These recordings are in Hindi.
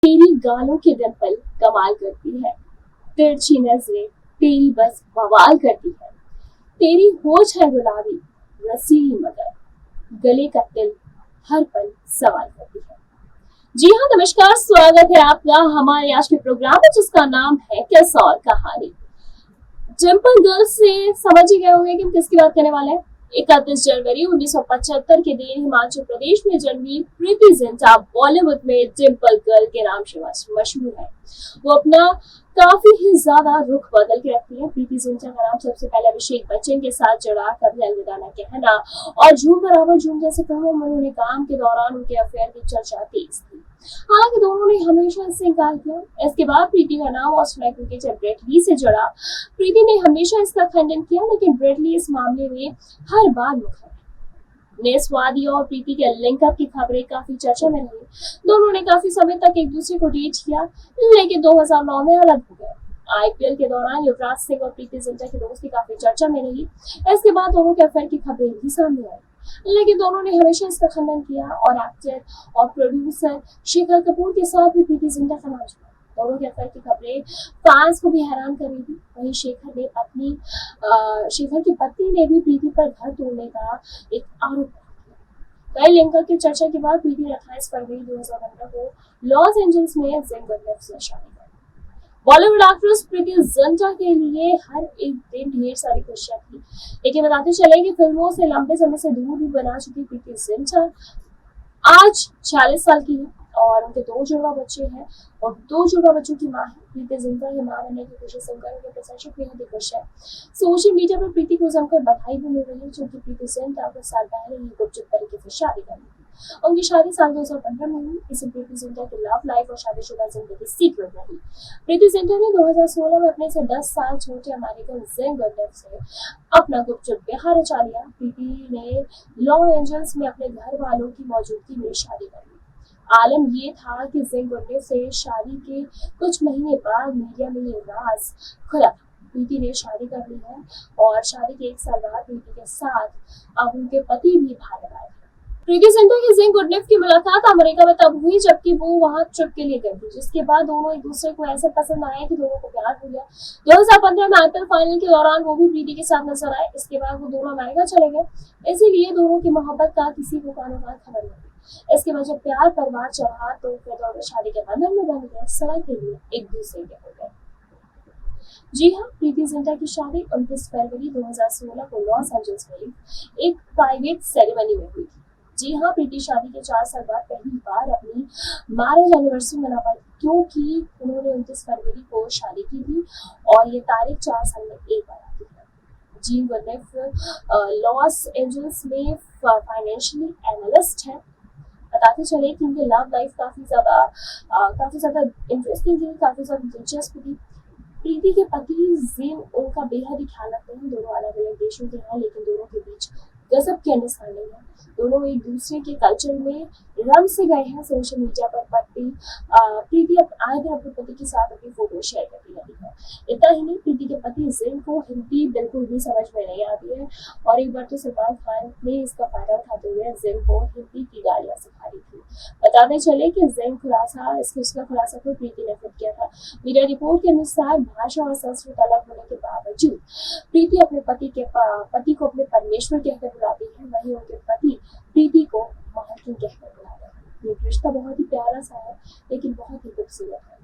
तेरी गालों की डिंपल कमाल करती है, तिरछी नजरें तेरी बस बवाल करती है। तेरी होश है गुलाबी रसीली मगर गले का तिल हर पल सवाल करती है। जी हाँ, नमस्कार, स्वागत है आपका हमारे आज के प्रोग्राम में जिसका नाम है कैसा और कहानी। डिंपल गर्ल से समझ ही गए होंगे कि हम किसकी बात करने वाले हैं। 31 जनवरी 1975 के दिन हिमाचल प्रदेश में जन्मी प्रीति जिंटा बॉलीवुड में डिंपल गर्ल के नाम से मशहूर है। वो अपना काफी ही ज्यादा रुख बदल के रखती है। प्रीति जिंटा का नाम सबसे पहले अभिषेक बच्चन के साथ जड़ा, कभी अलविदा न कहना और झूम बराबर झूम जैसे फिल्मों में उन्होंने काम के दौरान उनके अफेयर की चर्चा तेज थी। हालांकि दोनों ने हमेशा इससे इनकार किया। इसके बाद प्रीति का नाम ऑस्ट्रेलिया क्रिकेटर ब्रेट ली से जुड़ा। प्रीति ने हमेशा इसका खंडन किया, लेकिन ब्रेट ली इस मामले में हर बार मुखर ने स्वादी और प्रीति के लिंकअप की खबरें काफी चर्चा में रही। दोनों ने काफी समय तक एक दूसरे को डेट किया, लेकिन 2009 में अलग हो गए। आईपीएल के दौरान युवराज सिंह और प्रीति जिंटा की दोस्ती काफी चर्चा में रही। इसके बाद दोनों के अफेयर की खबरें भी सामने आई, लेकिन दोनों ने हमेशा इसका खंडन किया और एक्टर और प्रोड्यूसर शेखर कपूर के साथ भी प्रीति जिंटा का नाम जुड़ा। दोनों के अफेयर की खबरें फैंस को भी हैरान कर रही थी। वहीं शेखर की पत्नी ने भी प्रीति पर घर तोड़ने का एक आरोप लगाया। कई लिंकअप की चर्चा के बाद प्रीति ने 28 फरवरी 2015 को लॉस एंजल्स में जिंग गुडनेफ से शादी की। बॉलीवुड एक्ट्रेस प्रीति जिंटा के लिए हर एक दिन ढेर सारी खुशियां थी, लेकिन बताते चले कि फिल्मों से लंबे समय से दूर भी बना चुकी प्रीति जिंटा आज 46 साल की है और उनके 2 जुड़वा बच्चे हैं और 2 जुड़वा बच्चों की मां है। प्रीति जिंटा की मां बनने की खुशी सुनकर उनके प्रशंसक बेहद खुश है। सोशल मीडिया पर प्रीति को जमकर बधाई भी मिल रही है, क्योंकि प्रीति जिंटा कुछ साल पहले ही गुपचुप तरीके से शादी कर ली थी। उनकी शादी साल 2015 में हुई। इसे प्रीति जिंटा की लव लाइफ और शादीशुदा जिंदगी सीक्रेट रही। प्रीति जिंटा ने 2016 में अपने से 10 साल छोटे अमेरिकन जिंग गुडनेफ से अपना गुपचुप ब्याह रचा लिया। प्रीति ने लॉस एंजल्स में अपने घर वालों की मौजूदगी में शादी कर ली। आलम ये था कि जिंग गुडनेफ से शादी के कुछ महीने बाद मीडिया में ये राज खुला। प्रीति ने शादी कर ली है और शादी के 1 साल बाद प्रीति के साथ अब उनके पति भी भारत आए। प्रीति जिंटा की जिंग गुडनेफ की मुलाकात अमेरिका में तब हुई जबकि वो वहां ट्रिप के लिए गई थी, जिसके बाद दोनों एक दूसरे को ऐसे पसंद आए कि दोनों को प्यार हो गया। 2015 में आईपीएल फाइनल के दौरान वो भी प्रीति के साथ नजर आए। इसके बाद वो दोनों अमेरिका चले गए, इसीलिए दोनों की मोहब्बत का किसी को कानों खबर नहीं। इसके बाद जब प्यार परवार चढ़ा तो फिर दोनों शादी के बंधन में बंध गए, सदा के लिए एक दूसरे के हो गए। जी हाँ, प्रीति जिंटा की शादी 29 फरवरी 2016 को लॉस एंजल्स में एक प्राइवेट सेरेमनी में हुई थी। जी हाँ, प्रीति शादी के 4 साल बाद पहली बार अपनी मैरिज एनिवर्सरी मना पाई, क्योंकि उन्होंने 29 फरवरी को शादी की थी और ये तारीख 4 साल में एक बार आती है। जिंग गुडनेफ लॉस एंजल्स में फाइनेंशियली एनालिस्ट है। बताते चले कि उनकी लव लाइफ काफी ज्यादा इंटरेस्टिंग थी, काफी ज्यादा दिलचस्प थी। प्रीति के पति जिन उनका बेहद ही ख्याल रखते हैं। दोनों अलग अलग देशों के हैं, लेकिन दोनों के बीच गजब की अंडरस्टैंडिंग है। दोनों एक दूसरे के कल्चर में रम से गए हैं। सोशल मीडिया पर प्रीति आए दिन अपने पति के साथ अपनी फोटो शेयर करती रहती है। इतना ही नहीं, प्रीति के पति जिन को हिंदी बिल्कुल भी समझ में नहीं आती है और एक बार तो सलमान खान ने इसका फायदा उठाते हुए जिन को हिंदी की गालियां सिखा रही थी। बताते चले कि जिन इसका खुलासा को प्रीति ने खुद किया था। मीडिया रिपोर्ट के अनुसार भाषा और संस्कृत अलग होने के बावजूद प्रीति अपने पति को अपने परमेश्वर कहकर बुलाती है, वहीं उनके पति प्रीति को मालकिन कहकर बुलाते हैं। ये रिश्ता बहुत ही प्यारा सा है, लेकिन बहुत ही खूबसूरत है।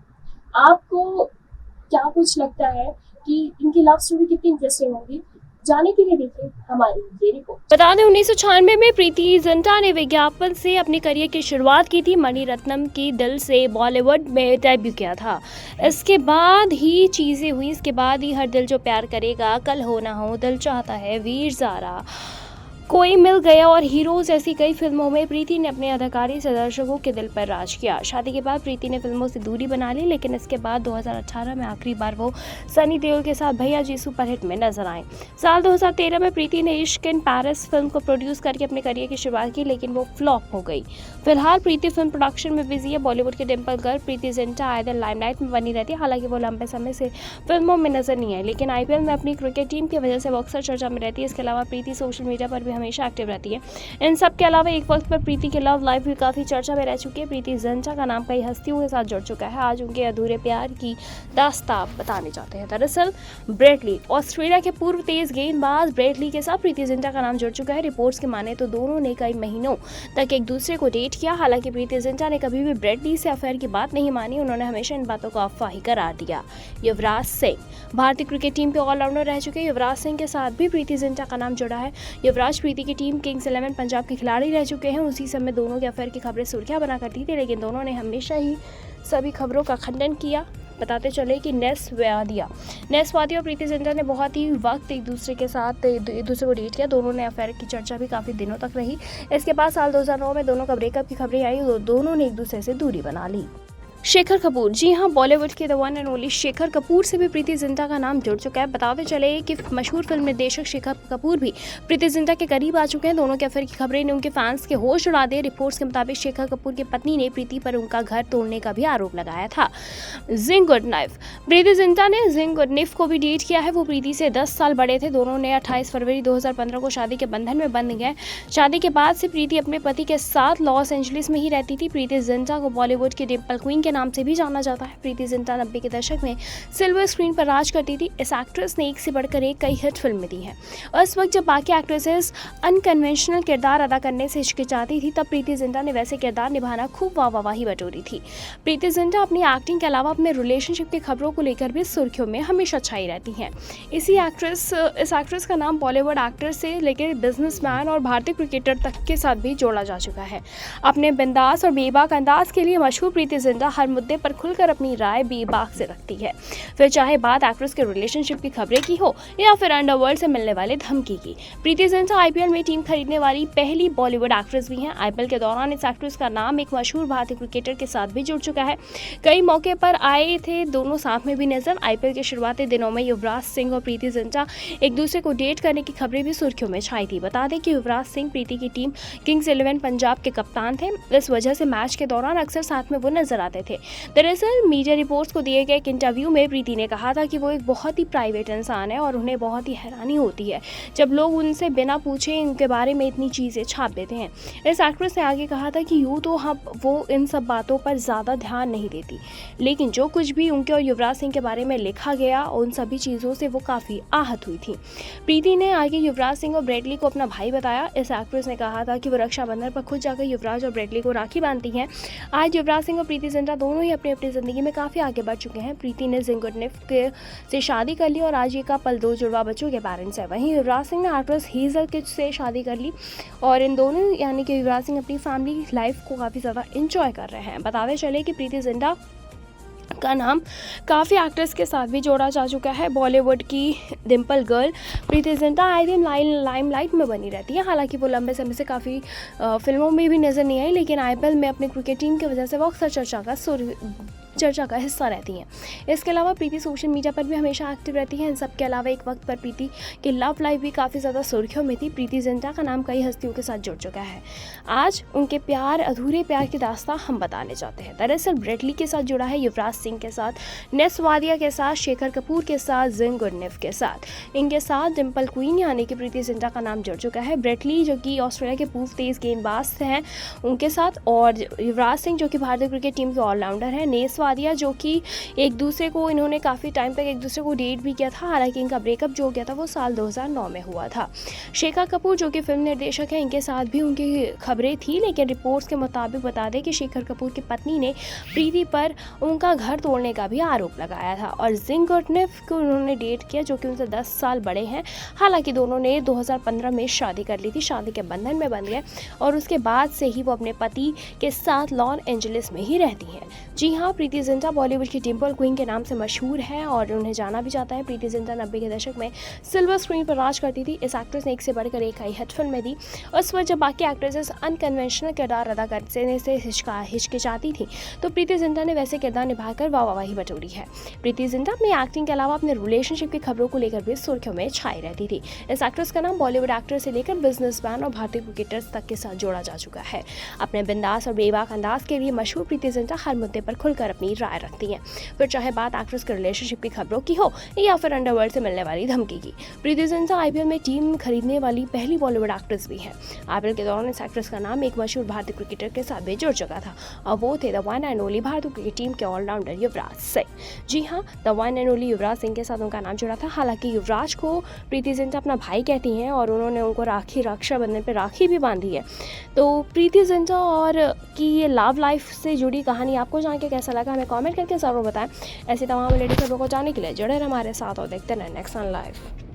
आपको क्या कुछ लगता है कि इनकी लव स्टोरी कितनी इंटरेस्टिंग होगी? जाने के लिए देखिए हमारी ये रिपोर्ट। बता दें 1996 में प्रीति जिंटा ने विज्ञापन से अपने करियर की शुरुआत की थी। मणिरत्नम की दिल से बॉलीवुड में डेब्यू किया था। इसके बाद ही चीज़ें हुई। इसके बाद ही हर दिल जो प्यार करेगा, कल हो ना हो, दिल चाहता है, वीर ज़ारा, कोई मिल गया और हीरोज ऐसी कई फिल्मों में प्रीति ने अपने अदाकारी से दर्शकों के दिल पर राज किया। शादी के बाद प्रीति ने फिल्मों से दूरी बना ली, लेकिन इसके बाद 2018 में आखिरी बार वो सनी देओल के साथ भैया जी सुपरहिट में नजर आए। साल 2013 में प्रीति ने इश्क इन पेरिस फिल्म को प्रोड्यूस करके अपने करियर की शुरुआत की, लेकिन वो फ्लॉप हो गई। फिलहाल प्रीति फिल्म प्रोडक्शन में बिजी है। बॉलीवुड के डिंपल गर्ल प्रीति जिंटा आए दिन लाइमलाइट में बनी रहती है। हालांकि वो लंबे समय से फिल्मों में नजर नहीं आई, लेकिन आईपीएल में अपनी क्रिकेट टीम की वजह से वो अक्सर चर्चा में रहती है। इसके अलावा प्रीति सोशल मीडिया पर भी हमेशा एक्टिव रहती है। इन सब के अलावा एक वक्त पर प्रीति की लव लाइफ भी काफ़ी चर्चा में रह चुकी है। प्रीति जिंटा का नाम कई हस्तियों के साथ जुड़ चुका है। आज उनके अधूरे प्यार की दास्तां बताने जाते हैं। दरअसल ब्रेटली, ऑस्ट्रेलिया के पूर्व तेज गेंदबाज ब्रेटली के साथ प्रीति जिंटा का नाम जुड़ चुका है। रिपोर्ट्स के माने तो दोनों ने कई महीनों तक एक दूसरे को डेट किया। हालांकि प्रीति जिंटा ने कभी भी ब्रेटली से अफेयर की बात नहीं मानी। उन्होंने हमेशा इन बातों को अफवाह ही करार दिया। युवराज सिंह, भारतीय क्रिकेट टीम के ऑलराउंडर रह चुके युवराज सिंह के साथ भी प्रीति जिंटा का नाम जुड़ा है। युवराज प्रीति की टीम किंग्स 11 पंजाब के खिलाड़ी रह चुके हैं। उसी समय दोनों के अफेयर की खबरें सुर्खियां बना करती थी, लेकिन दोनों ने हमेशा ही सभी खबरों का खंडन किया। बताते चले कि नेस वादिया और प्रीति जिंटा ने बहुत ही वक्त एक दूसरे को डेट किया। दोनों ने अफेयर की चर्चा भी काफ़ी दिनों तक रही। इसके बाद साल 2009 में दोनों का ब्रेकअप की खबरें आई। दोनों ने एक दूसरे से दूरी बना ली। शेखर कपूर, जी हाँ, बॉलीवुड के the one and only Shekhar Kapoor से भी प्रीति जिंटा का नाम जुड़ चुका है। बताते चले कि मशहूर फिल्म निर्देशक शेखर कपूर भी प्रीति जिंटा के करीब आ चुके हैं। दोनों के अफेयर की खबरें ने उनके फैंस के होश उड़ा दिए। रिपोर्ट्स के मुताबिक शेखर कपूर की पत्नी ने प्रीति पर उनका घर तोड़ने का भी आरोप लगाया था। जिंग गुडनाइफ, प्रीति जिंटा ने जिंग गुडनिफ को भी डेट किया है। वो प्रीति से 10 साल बड़े थे। दोनों ने 28 फरवरी 2015 को शादी के बंधन में बंध गए। शादी के बाद से प्रीति अपने पति के साथ लॉस एंजलिस में ही रहती थी। प्रीति जिंटा को बॉलीवुड की डिम्पल क्वीन के नाम से भी जाना जाता है। प्रीति जिंटा 90 के दशक में सिल्वर स्क्रीन पर राज करती थी। इस एक्ट्रेस ने एक से बढ़कर एक कई हिट फिल्में दी हैं। उस वक्त जब बाकी एक्ट्रेसेस अनकन्वेंशनल किरदार अदा करने से हिचकिचाती थी, तब प्रीति जिंटा ने वैसे किरदार निभाना खूब वाहवाही बटोरी थी। प्रीति जिंटा अपनी एक्टिंग के अलावा अपने रिलेशनशिप की खबरों को लेकर भी सुर्खियों में हमेशा छाई रहती हैं। इस एक्ट्रेस का नाम बॉलीवुड एक्टर से लेकर बिजनेसमैन और भारतीय क्रिकेटर तक के साथ भी जोड़ा जा चुका है। अपने बिंदास और बेबाक अंदाज के लिए मशहूर प्रीति जिंटा हर मुद्दे पर खुलकर अपनी राय बेबाक से रखती है, फिर चाहे बात एक्ट्रेस के रिलेशनशिप की खबरें की हो या फिर अंडरवर्ल्ड से मिलने वाले धमकी की। प्रीति जिंटा आईपीएल में टीम खरीदने वाली पहली बॉलीवुड एक्ट्रेस भी हैं। आईपीएल के दौरान इस एक्ट्रेस का नाम एक मशहूर भारतीय क्रिकेटर के साथ भी जुड़ चुका है। कई मौके पर आए थे दोनों साथ में भी नजर। आईपीएल के शुरुआती दिनों में युवराज सिंह और प्रीति जिंटा एक दूसरे को डेट करने की खबरें भी सुर्खियों में छाई थी। बता दें कि युवराज सिंह प्रीति की टीम किंग्स 11 पंजाब के कप्तान थे। इस वजह से मैच के दौरान अक्सर साथ में वो नजर आते थे। दरअसल मीडिया रिपोर्ट्स को दिए गए एक इंटरव्यू में प्रीति ने कहा था कि वो एक बहुत ही प्राइवेट इंसान है और उन्हें बहुत ही हैरानी होती है जब लोग उनसे बिना पूछे उनके बारे में इतनी चीज़ें छाप देते हैं। इस एक्ट्रेस ने आगे कहा था कि यूँ तो वो इन सब बातों पर ज़्यादा ध्यान नहीं देती, लेकिन जो कुछ भी उनके और युवराज सिंह के बारे में लिखा गया उन सभी चीज़ों से वो काफ़ी आहत हुई थी। प्रीति ने आगे युवराज सिंह और ब्रेटली को अपना भाई बताया। इस एक्ट्रेस ने कहा था कि वो रक्षाबंधन पर खुद जाकर युवराज और ब्रेटली को राखी बांधती हैं। आज युवराज सिंह और प्रीति जिंटा दोनों ही अपनी अपनी ज़िंदगी में काफ़ी आगे बढ़ चुके हैं। प्रीति ने जिंग गुडनिफ से शादी कर ली और आज ये कपल 2 जुड़वा बच्चों के पेरेंट्स हैं। वहीं युवराज सिंह ने एक्ट्रेस हेजल किच से शादी कर ली और इन दोनों यानी कि युवराज सिंह अपनी फैमिली लाइफ को काफ़ी ज़्यादा इंजॉय कर रहे हैं। बताते चले कि प्रीति जिंटा का नाम काफ़ी एक्ट्रेस के साथ भी जोड़ा जा चुका है। बॉलीवुड की डिम्पल गर्ल प्रीति जिंटा आए दिन लाइमलाइट में बनी रहती है। हालांकि वो लंबे समय से काफ़ी फिल्मों में भी नज़र नहीं आई, लेकिन आईपीएल में अपने क्रिकेट टीम की वजह से वो अक्सर चर्चा का हिस्सा रहती हैं। इसके अलावा प्रीति सोशल मीडिया पर भी हमेशा एक्टिव रहती हैं। इन सब के अलावा एक वक्त पर प्रीति की लव लाइफ भी काफ़ी ज़्यादा सुर्खियों में थी। प्रीति जिंटा का नाम कई हस्तियों के साथ जुड़ चुका है। आज उनके अधूरे प्यार की दास्तां हम बताने जाते हैं। दरअसल ब्रेटली के साथ जुड़ा है, युवराज सिंह के साथ, नेस वादिया के साथ, शेखर कपूर के साथ, जिंग गुडनिफ के साथ। इनके साथ डिम्पल क्वीन यानी कि प्रीति जिंटा का नाम जुड़ चुका है। ब्रेटली जो कि ऑस्ट्रेलिया के पूर्व तेज गेंदबाज हैं उनके साथ, और युवराज सिंह जो कि भारतीय क्रिकेट टीम के ऑलराउंडर हैं। नेस वादिया जो कि एक दूसरे को इन्होंने काफ़ी टाइम तक एक दूसरे को डेट भी किया था। हालांकि इनका ब्रेकअप जो हो गया था वो साल 2009 में हुआ था। शेखर कपूर जो कि फिल्म निर्देशक हैं, इनके साथ भी उनकी खबरें थी, लेकिन रिपोर्ट्स के मुताबिक बता दें कि शेखर कपूर की पत्नी ने प्रीति पर उनका घर तोड़ने का भी आरोप लगाया था और जिंग गुडनिफ को उन्होंने डेट किया जो कि उनसे 10 साल बड़े हैं। हालांकि दोनों ने 2015 में शादी कर ली थी, शादी के बंधन में बंध गए और उसके बाद से ही वो अपने पति के साथ लॉस एंजलिस में ही रहती हैं। जी हाँ, प्रीति जिंटा बॉलीवुड की डिम्पल क्वीन के नाम से मशहूर है और उन्हें जाना भी जाता है। प्रीति जिंटा 90 के दशक में सिल्वर स्क्रीन पर राज करती थी। इस एक्ट्रेस ने एक से बढ़कर एक आई हिट फिल्में दी। उस वक्त जब बाकी एक्ट्रेसेस अनकन्वेंशनल किरदार अदा करने से हिचकिचाती थी, तो प्रीति जिंटा ने वैसे किरदार निभाकर वाहवाही बटोरी है। प्रीति जिंटा अपनी एक्टिंग के अलावा अपने रिलेशनशिप की खबरों को लेकर भी सुर्खियों में छाई रहती थी। इस एक्ट्रेस का नाम बॉलीवुड एक्टर से लेकर बिजनेसमैन और भारतीय क्रिकेटर्स तक के साथ जोड़ा जा चुका है। अपने बिंदास और बेबाक अंदाज के लिए मशहूर प्रीति जिंटा हर मुद्दे पर खुलकर अपनी अपनी राय रखती हैं। फिर चाहे बात एक्ट्रेस के रिलेशनशिप की खबरों की हो या फिर अंडरवर्ल्ड से मिलने वाली धमकी की। प्रीति जिंटा आईपीएल में टीम खरीदने वाली पहली बॉलीवुड एक्ट्रेस भी है। आईपीएल के दौरान इस एक्ट्रेस का नाम एक मशहूर भारतीय क्रिकेटर के साथ भी जुड़ चुका था और वो थे द वन एंड ओनली भारतीय क्रिकेट टीम के ऑलराउंडर युवराज सिंह। जी हाँ, the one and only Yuvraj Singh के साथ उनका नाम जुड़ा था। हालांकि युवराज को प्रीति जिंटा अपना भाई कहती हैं और उन्होंने उनको रक्षाबंधन पर राखी भी बांधी है। तो प्रीति जिंटा और की ये लव लाइफ से जुड़ी कहानी आपको जान के कैसा लगा, हमें कमेंट करके ज़रूर बताएं। ऐसी तमाम लेडी खबरों को जानने के लिए जुड़े रहें हमारे साथ और देखते रहें नेक्स्ट ऑन लाइव।